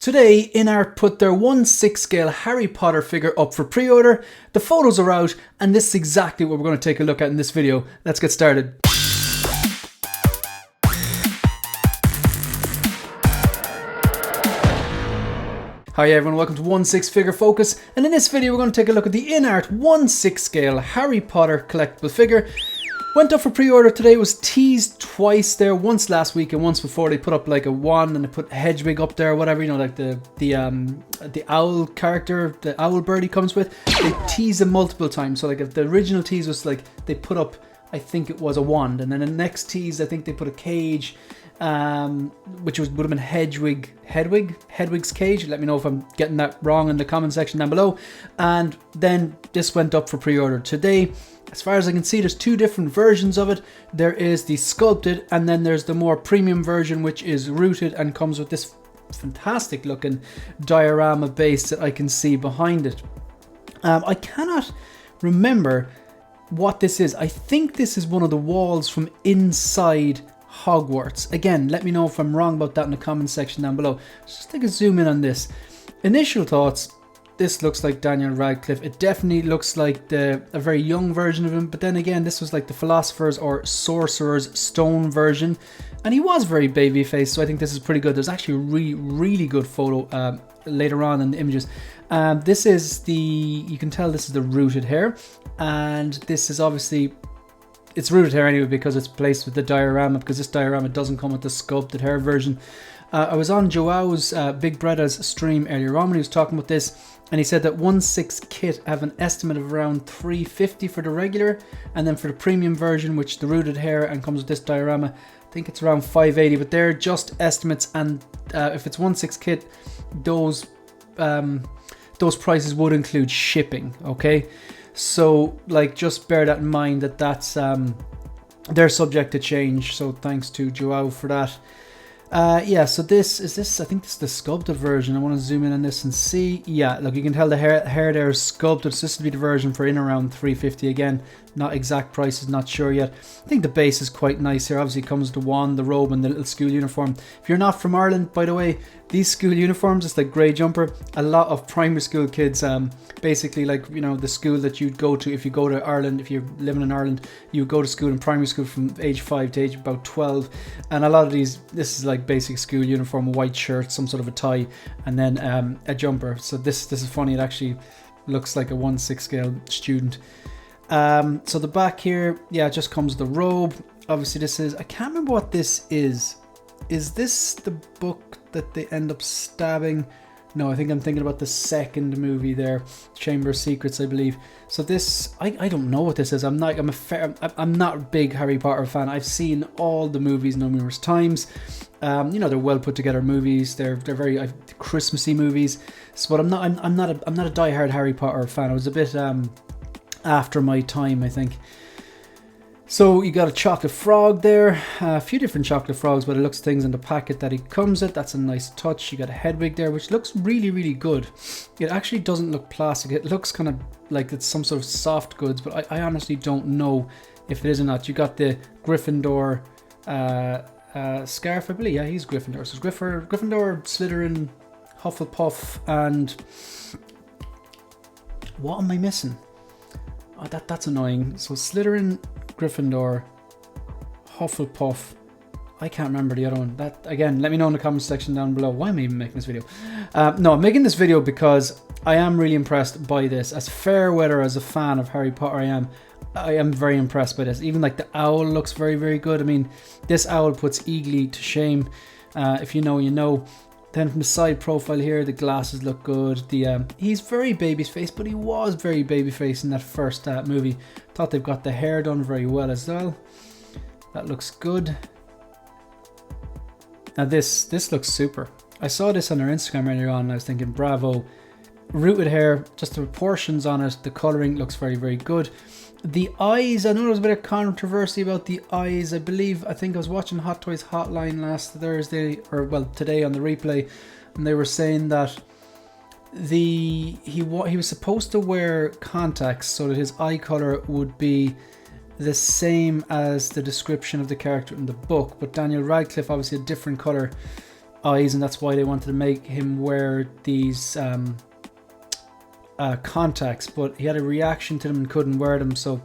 Today, Inart put their 1/6 scale Harry Potter figure up for pre-order. The photos are out, and this is exactly what we're going to take a look at in this video. Let's get started. Hi everyone, welcome to 1/6 Figure Focus, and in this video we're going to take a look at the Inart 1/6 scale Harry Potter collectible figure. Went up for pre-order today. It was teased twice there, once last week and once before. They put up like a wand and they put Hedwig up there, whatever, you know, like the owl character, the owl bird he comes with. They teased him multiple times. So like if the original tease was like they put up, I think it was a wand, and then the next tease I think they put a cage, which would have been Hedwig's cage. Let me know if I'm getting that wrong in the comment section down below. And then this went up for pre-order today. As far as I can see, there's two different versions of it. There is the sculpted, and then there's the more premium version, which is rooted and comes with this fantastic looking diorama base that I can see behind it. I cannot remember what this is. I think this is one of the walls from inside Hogwarts. Again, let me know if I'm wrong about that in the comment section down below. Just take a zoom in on this. Initial thoughts. This looks like Daniel Radcliffe. It definitely looks like a very young version of him, but then again, this was like the Philosopher's or Sorcerer's Stone version, and he was very baby-faced, so I think this is pretty good. There's actually a really good photo later on in the images. This is you can tell this is the rooted hair, and this is obviously, it's rooted hair anyway because it's placed with the diorama, because this diorama doesn't come with the sculpted hair version. I was on Joao's Big Bretta's stream earlier on when he was talking about this, and he said that 1/6 kit have an estimate of around $350 for the regular, and then for the premium version, which the rooted hair and comes with this diorama, I think it's around $580, but they're just estimates, and if it's 1/6 kit, those prices would include shipping, okay? So like, just bear that in mind, that's they're subject to change, so thanks to Joao for that. Yeah, so this, I think this is the sculpted version. I want to zoom in on this and see. Yeah, look, you can tell the hair there is sculpted. So this would be the version for in around $350. Again, not exact prices, not sure yet. I think the base is quite nice here. Obviously, it comes with the wand, the robe, and the little school uniform. If you're not from Ireland, by the way, these school uniforms, it's like grey jumper. A lot of primary school kids, basically like, you know, the school that you'd go to if you go to Ireland, if you're living in Ireland, you go to school in primary school from age 5 to age about 12. And a lot of these, this is like basic school uniform, a white shirt, some sort of a tie, and then a jumper. So this is funny. It actually looks like a 1/6 scale student. So the back here, yeah, it just comes with the robe. Obviously this is, I can't remember what this is. Is this the book that they end up stabbing? No, I think I'm thinking about the second movie there, Chamber of Secrets, I believe. So this, I don't know what this is. I'm not a big Harry Potter fan. I've seen all the movies numerous times. You know, they're well put together movies. They're very Christmassy movies. So, but I'm not a diehard Harry Potter fan. I was a bit after my time, I think. So you got a chocolate frog there, a few different chocolate frogs, but it looks things in the packet that it comes with. That's a nice touch. You got a Hedwig there, which looks really good. It actually doesn't look plastic. It looks kind of like it's some sort of soft goods, but I honestly don't know if it is or not. You got the Gryffindor scarf, I believe. Yeah, he's Gryffindor. So it's Gryffindor, Slytherin, Hufflepuff, and what am I missing? Oh, that's annoying. So Slytherin, Gryffindor, Hufflepuff. I can't remember the other one. That, again, let me know in the comment section down below. Why am I even making this video? No, I'm making this video because I am really impressed by this. As fair weather as a fan of Harry Potter I am very impressed by this. Even like the owl looks very good. I mean, this owl puts Eagly to shame. If you know, you know. Then from the side profile here, the glasses look good. He's very baby-faced, but he was very baby-faced in that first movie. Thought they've got the hair done very well as well. That looks good. Now this looks super. I saw this on their Instagram earlier on, and I was thinking, bravo. Rooted hair, just the proportions on it, the colouring looks very good. The eyes, I know there was a bit of controversy about the eyes. I think I was watching Hot Toys Hotline last Thursday, or well, today on the replay, and they were saying that he was supposed to wear contacts so that his eye colour would be the same as the description of the character in the book, but Daniel Radcliffe, obviously a different colour. eyes, and that's why they wanted to make him wear these contacts, but he had a reaction to them and couldn't wear them, so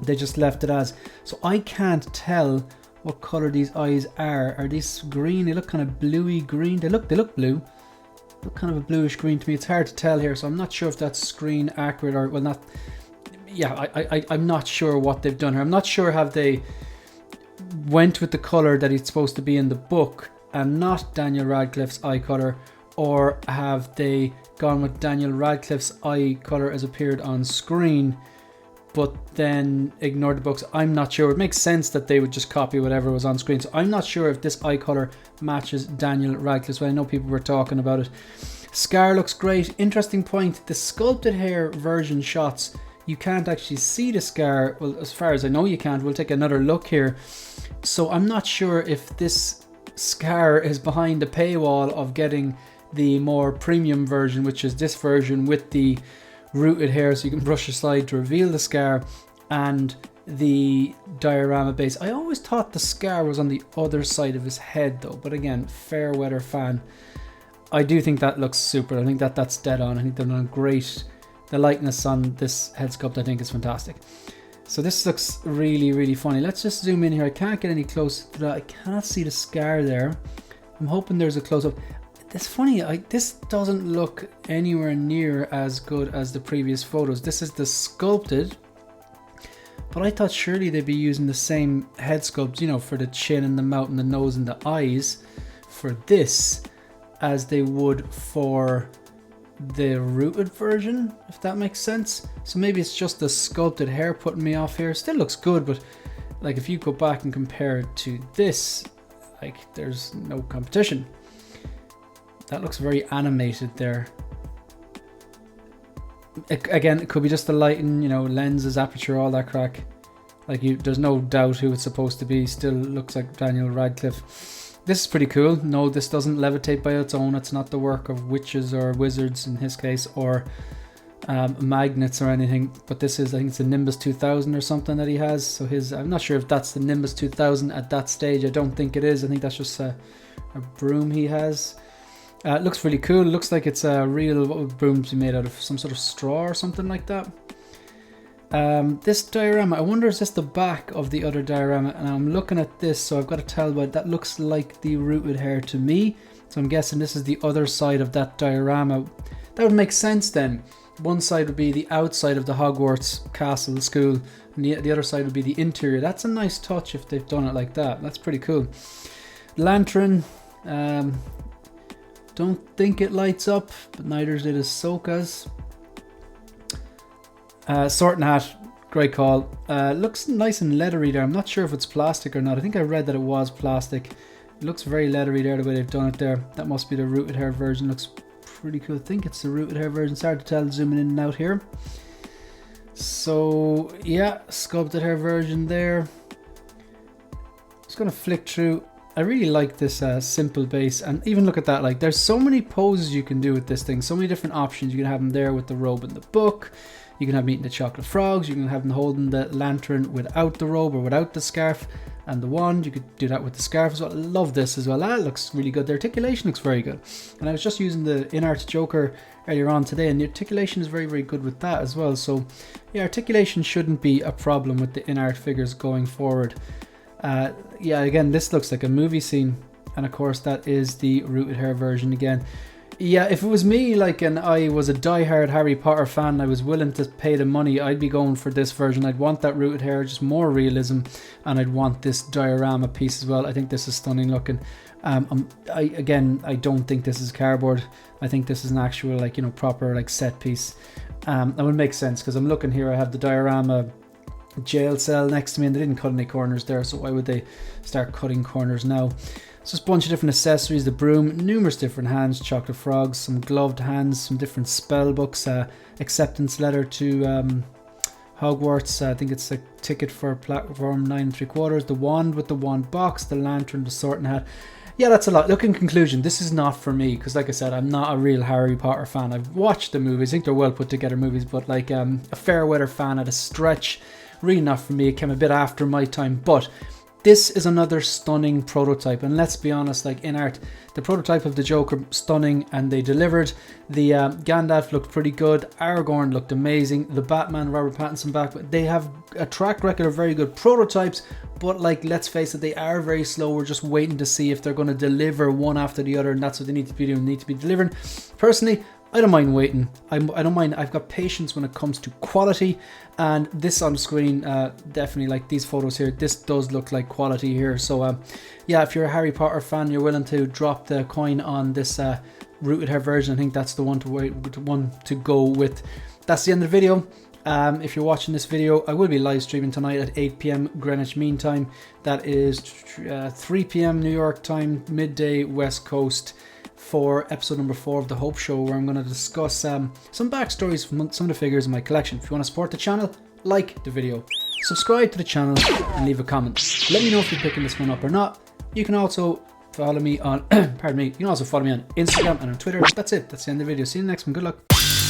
they just left it as. So I can't tell what color these eyes are. Are these green? They look kind of bluey green. They look blue. Look kind of a bluish green to me. It's hard to tell here, so I'm not sure if that's screen accurate or, well, not. Yeah, I'm not sure what they've done here. I'm not sure have they went with the color that it's supposed to be in the book and not Daniel Radcliffe's eye color, or have they gone with Daniel Radcliffe's eye color as appeared on screen but then ignored the books. I'm not sure. It makes sense that they would just copy whatever was on screen, so I'm not sure if this eye color matches Daniel Radcliffe's, but I know people were talking about it. Scar looks great. Interesting point, the sculpted hair version shots, you can't actually see the scar. Well, as far as I know, you can't. We'll take another look here. So I'm not sure if this scar is behind the paywall of getting the more premium version, which is this version with the rooted hair so you can brush aside to reveal the scar, and the diorama base. I always thought the scar was on the other side of his head though, but again, fair weather fan. I do think that looks super. I think that's dead on. I think they've done great. The likeness on this head sculpt I think is fantastic. So this looks really, really funny. Let's just zoom in here. I can't get any close to that. I cannot see the scar there. I'm hoping there's a close-up. It's funny, this doesn't look anywhere near as good as the previous photos. This is the sculpted, but I thought surely they'd be using the same head sculpt, you know, for the chin and the mouth and the nose and the eyes for this as they would for the rooted version, if that makes sense. So maybe it's just the sculpted hair putting me off here. Still looks good, but like if you go back and compare it to this, like there's no competition. That looks very animated there. Again, it could be just the lighting, you know, lenses, aperture, all that crack. Like there's no doubt who it's supposed to be. Still looks like Daniel Radcliffe. This is pretty cool. No, this doesn't levitate by its own. It's not the work of witches or wizards in his case, or magnets or anything. But this is, I think it's a Nimbus 2000 or something that he has. So I'm not sure if that's the Nimbus 2000 at that stage. I don't think it is. I think that's just a broom he has. It looks really cool. It looks like it's a real, what would brooms be made out of? Some sort of straw or something like that. This diorama, I wonder is this the back of the other diorama? And I'm looking at this, so I've got to tell, but that looks like the rooted hair to me. So I'm guessing this is the other side of that diorama. That would make sense then. One side would be the outside of the Hogwarts castle school, and the other side would be the interior. That's a nice touch if they've done it like that. That's pretty cool. Lantern. Don't think it lights up, but neither did Ahsoka's. Sorting hat, great call. Looks nice and leathery there. I'm not sure if it's plastic or not. I think I read that it was plastic. It looks very leathery there, the way they've done it there. That must be the rooted hair version. Looks pretty cool. I think it's the rooted hair version. It's hard to tell zooming in and out here. So yeah, sculpted hair version there. Just gonna flick through. I really like this simple base, and even look at that, like there's so many poses you can do with this thing, so many different options. You can have them there with the robe and the book, you can have them eating the chocolate frogs, you can have them holding the lantern without the robe or without the scarf and the wand. You could do that with the scarf as well. I love this as well. That looks really good. The articulation looks very good, and I was just using the Inart Joker earlier on today, and the articulation is very, very good with that as well. So yeah, articulation shouldn't be a problem with the Inart figures going forward. Yeah, again, this looks like a movie scene, and of course that is the rooted hair version again. Yeah, if it was me, like, and I was a diehard Harry Potter fan, I was willing to pay the money, I'd be going for this version. I'd want that rooted hair, just more realism, and I'd want this diorama piece as well. I think this is stunning looking. I don't think this is cardboard. I think this is an actual, like, you know, proper, like, set piece. That would make sense, because I'm looking here, I have the diorama jail cell next to me, and they didn't cut any corners there, so why would they start cutting corners now? So just a bunch of different accessories, the broom, numerous different hands, chocolate frogs, some gloved hands, some different spell books, acceptance letter to Hogwarts. I think it's a ticket for platform 9 3/4, the wand with the wand box, the lantern, the sorting hat. Yeah, that's a lot. Look, in conclusion, this is not for me, because like I said, I'm not a real Harry Potter fan. I've watched the movies, I think they're well put together movies, but like a fair weather fan at a stretch, really not for me. It came a bit after my time, but This is another stunning prototype, and let's be honest, like Inart, the prototype of the Joker, stunning, and they delivered. The Gandalf looked pretty good, Aragorn looked amazing, the Batman, Robert Pattinson back. They have a track record of very good prototypes, but like, let's face it, they are very slow. We're just waiting to see if they're going to deliver one after the other, and that's what they need to be doing. They need to be delivering. Personally, I don't mind waiting. I don't mind. I've got patience when it comes to quality, and this on screen, definitely, like these photos here, this does look like quality here. So yeah, if you're a Harry Potter fan, you're willing to drop the coin on this rooted hair version, I think that's the one to go with. That's the end of the video. If you're watching this video, I will be live streaming tonight at 8 p.m. Greenwich Mean Time. That is 3 p.m. New York time, midday West Coast, for episode number 4 of The Hope Show, where I'm going to discuss some backstories from some of the figures in my collection. If you want to support the channel, like the video, subscribe to the channel, and leave a comment. Let me know if you're picking this one up or not. You can also follow me on, pardon me, you can also follow me on Instagram and on Twitter. That's it. That's the end of the video. See you in the next one. Good luck.